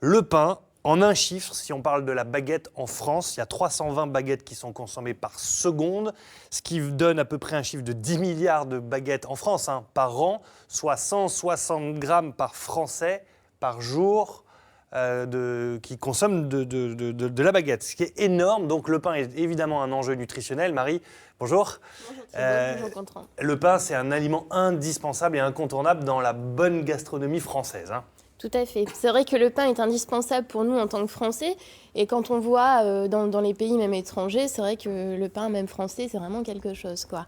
Le pain, en un chiffre, si on parle de la baguette en France, il y a 320 baguettes qui sont consommées par seconde, ce qui donne à peu près un chiffre de 10 milliards de baguettes en France par an, soit 160 grammes par Français par jour qui consomment de la baguette, ce qui est énorme. Donc le pain est évidemment un enjeu nutritionnel. Marie, bonjour. Bonjour Thibaut, bonjour Gontran. Le pain, c'est un aliment indispensable et incontournable dans la bonne gastronomie française. Tout à fait. C'est vrai que le pain est indispensable pour nous en tant que Français. Et quand on voit dans les pays même étrangers, c'est vrai que le pain même français, c'est vraiment quelque chose, quoi.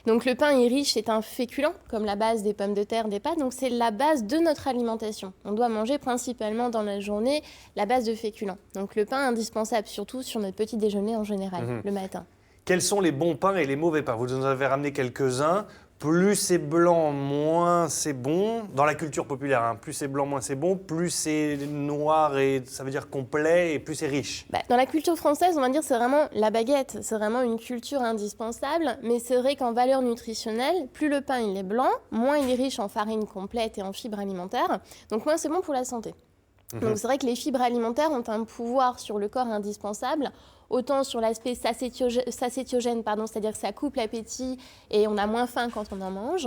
Donc le pain est riche, c'est un féculent, comme la base des pommes de terre, des pâtes. Donc c'est la base de notre alimentation. On doit manger principalement dans la journée la base de féculents. Donc le pain est indispensable, surtout sur notre petit déjeuner en général, le matin. Quels sont les bons pains et les mauvais pains? Vous nous en avez ramené quelques-uns. Plus c'est blanc, moins c'est bon. Dans la culture populaire, plus c'est blanc, moins c'est bon. Plus c'est noir, et ça veut dire complet, et plus c'est riche. Dans la culture française, on va dire que c'est vraiment la baguette. C'est vraiment une culture indispensable. Mais c'est vrai qu'en valeur nutritionnelle, plus le pain il est blanc, moins il est riche en farine complète et en fibres alimentaires. Donc moins c'est bon pour la santé. Donc c'est vrai que les fibres alimentaires ont un pouvoir sur le corps indispensable, autant sur l'aspect satiétogène, c'est-à-dire que ça coupe l'appétit et on a moins faim quand on en mange.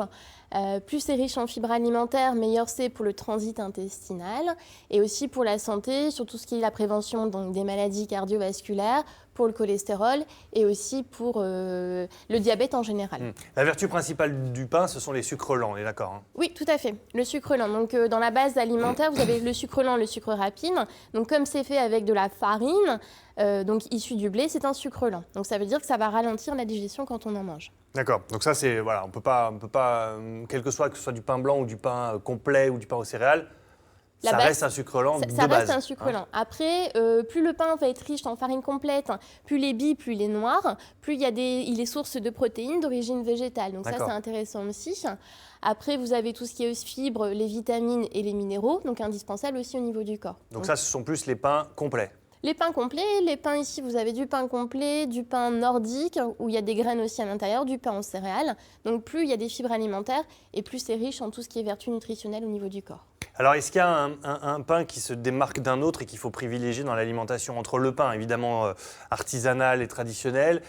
Plus c'est riche en fibres alimentaires, meilleur c'est pour le transit intestinal et aussi pour la santé, sur tout ce qui est la prévention donc, des maladies cardiovasculaires, pour le cholestérol et aussi pour le diabète en général. La vertu principale du pain, ce sont les sucres lents, on est d'accord? Oui, tout à fait. Le sucre lent. Donc, dans la base alimentaire, vous avez le sucre lent, le sucre rapide. Donc, comme c'est fait avec de la farine, donc issue du blé, c'est un sucre lent. Donc, ça veut dire que ça va ralentir la digestion quand on en mange. D'accord. Donc ça, c'est voilà, on peut pas, quel que ce soit du pain blanc ou du pain complet ou du pain aux céréales. Ça reste un sucre lent de base. Ça reste un sucre lent. Après, plus le pain va être riche en farine complète, plus il est bis, plus il est noir, plus il est source de protéines d'origine végétale. Donc ça, c'est intéressant aussi. Après, vous avez tout ce qui est fibres, les vitamines et les minéraux, donc indispensables aussi au niveau du corps. Donc ça, ce sont plus les pains complets. Les pains complets, les pains ici, vous avez du pain complet, du pain nordique, où il y a des graines aussi à l'intérieur, du pain en céréales. Donc plus il y a des fibres alimentaires et plus c'est riche en tout ce qui est vertu nutritionnelle au niveau du corps. Alors, est-ce qu'il y a un pain qui se démarque d'un autre et qu'il faut privilégier dans l'alimentation entre le pain, évidemment, artisanal et traditionnel,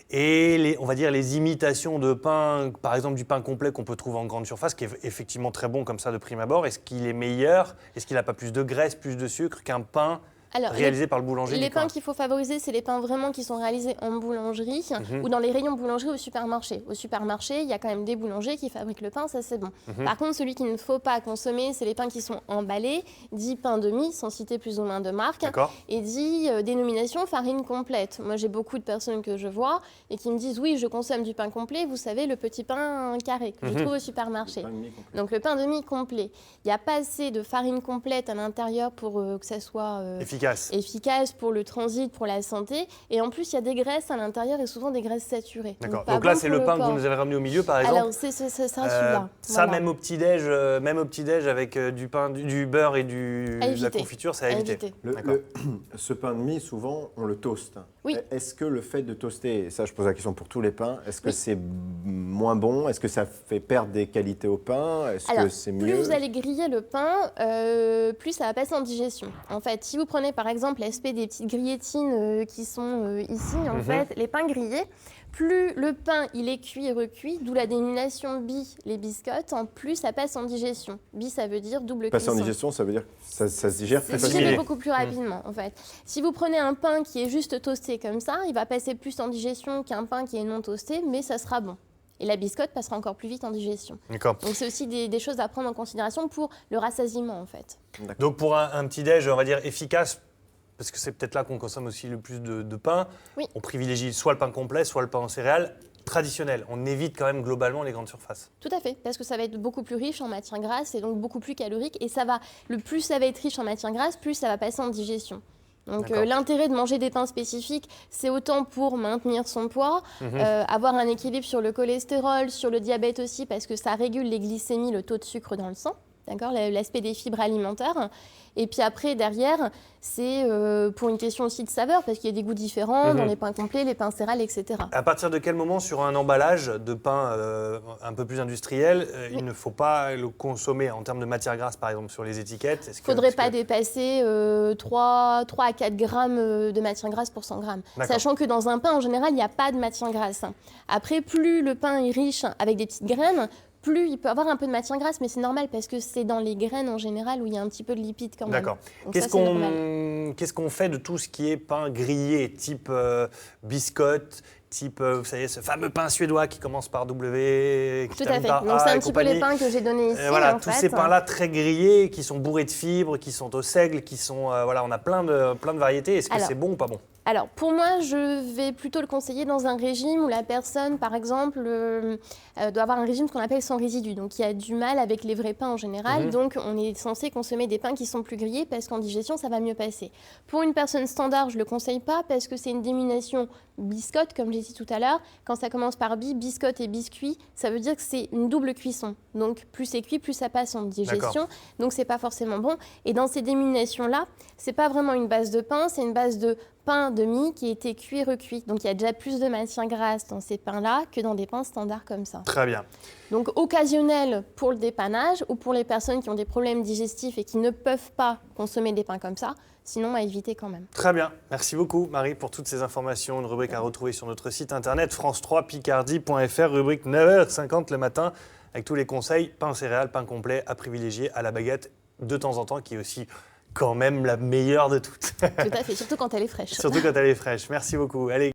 et on va dire les imitations de pain, par exemple du pain complet qu'on peut trouver en grande surface, qui est effectivement très bon comme ça de prime abord. Est-ce qu'il est meilleur? Est-ce qu'il n'a pas plus de graisse, plus de sucre qu'un pain réalisé par le boulanger? Les pains qu'il faut favoriser, c'est les pains vraiment qui sont réalisés en boulangerie ou dans les rayons boulangerie au supermarché. Au supermarché, il y a quand même des boulangers qui fabriquent le pain, ça c'est bon. Par contre, celui qu'il ne faut pas consommer, c'est les pains qui sont emballés, dit pain de mie, sans citer plus ou moins de marque, et dit dénomination farine complète. Moi, j'ai beaucoup de personnes que je vois et qui me disent oui, je consomme du pain complet, vous savez, le petit pain carré que je trouve au supermarché. Donc le pain de mie complet. Il n'y a pas assez de farine complète à l'intérieur pour que ça soit efficace pour le transit, pour la santé. Et en plus, il y a des graisses à l'intérieur et souvent des graisses saturées. D'accord. Donc là, c'est le pain que vous nous avez ramené au milieu, par exemple. Alors, c'est celui-là. Ça, voilà. même au petit-déj avec du pain, du beurre et de la confiture, c'est à éviter. Ce pain de mie, souvent, on le toaste. Oui. Est-ce que le fait de toaster, et ça, je pose la question pour tous les pains, est-ce que c'est moins bon? Est-ce que ça fait perdre des qualités au pain? Est-ce que c'est mieux? Plus vous allez griller le pain, plus ça va passer en digestion. En fait, si vous prenez par exemple l'aspect des petites grillettines qui sont ici, en fait, les pains grillés, plus le pain il est cuit et recuit, d'où la dénomination bis, les biscottes, plus ça passe en digestion. Bis, ça veut dire double cuisson. Passer en digestion, ça veut dire que ça se digère plus facilement. Ça se digère beaucoup plus rapidement, en fait. Si vous prenez un pain qui est juste toasté comme ça, il va passer plus en digestion qu'un pain qui est non toasté, mais ça sera bon. Et la biscotte passera encore plus vite en digestion. D'accord. Donc c'est aussi des choses à prendre en considération pour le rassasiement, en fait. Donc pour un petit-déj, on va dire efficace, parce que c'est peut-être là qu'on consomme aussi le plus de pain, on privilégie soit le pain complet, soit le pain en céréales traditionnel. On évite quand même globalement les grandes surfaces. Tout à fait, parce que ça va être beaucoup plus riche en matières grasses et donc beaucoup plus calorique. Et plus ça va être riche en matières grasses, plus ça va passer en digestion. Donc l'intérêt de manger des pains spécifiques, c'est autant pour maintenir son poids, avoir un équilibre sur le cholestérol, sur le diabète aussi, parce que ça régule les glycémies, le taux de sucre dans le sang. d'accord, l'aspect des fibres alimentaires. Et puis après, derrière, c'est pour une question aussi de saveur, parce qu'il y a des goûts différents dans les pains complets, les pains céréales, etc. À partir de quel moment, sur un emballage de pain un peu plus industriel, il ne faut pas le consommer en termes de matière grasse, par exemple, sur les étiquettes? Il ne faudrait pas dépasser 3 à 4 grammes de matière grasse pour 100 grammes. Sachant que dans un pain, en général, il n'y a pas de matière grasse. Après, plus le pain est riche avec des petites graines, plus il peut avoir un peu de matière grasse, mais c'est normal parce que c'est dans les graines en général où il y a un petit peu de lipides quand même. D'accord. Qu'est-ce qu'on fait de tout ce qui est pain grillé, type biscotte, type, vous savez, ce fameux pain suédois qui commence par W, qui Tout à termine fait. par Donc A c'est un et petit peu compagnie. les pains que j'ai donnés ici. Voilà, en tous fait. ces pains-là très grillés, qui sont bourrés de fibres, qui sont au seigle, qui sont, voilà, on a plein de variétés. Est-ce que c'est bon ou pas bon? Alors, pour moi, je vais plutôt le conseiller dans un régime où la personne, par exemple, doit avoir un régime qu'on appelle sans résidu, donc qui a du mal avec les vrais pains en général. Donc, on est censé consommer des pains qui sont plus grillés parce qu'en digestion, ça va mieux passer. Pour une personne standard, je ne le conseille pas parce que c'est une diminution biscotte, comme j'ai dit tout à l'heure. Quand ça commence par biscotte et biscuit, ça veut dire que c'est une double cuisson. Donc, plus c'est cuit, plus ça passe en digestion. Donc, c'est pas forcément bon. Et dans ces diminutions-là, c'est pas vraiment une base de pain, c'est une base de pain de mie qui a été cuit et recuit. Donc, il y a déjà plus de matière grasse dans ces pains-là que dans des pains standards comme ça. Très bien. Donc, occasionnel pour le dépannage ou pour les personnes qui ont des problèmes digestifs et qui ne peuvent pas consommer des pains comme ça. Sinon, à éviter quand même. Très bien. Merci beaucoup, Marie, pour toutes ces informations. Une rubrique à retrouver sur notre site internet france3picardie.fr, rubrique 9h50 le matin, avec tous les conseils, pain céréales, pain complet à privilégier à la baguette de temps en temps, qui est aussi quand même la meilleure de toutes. Tout à fait, surtout quand elle est fraîche. Surtout quand elle est fraîche. Merci beaucoup. Allez.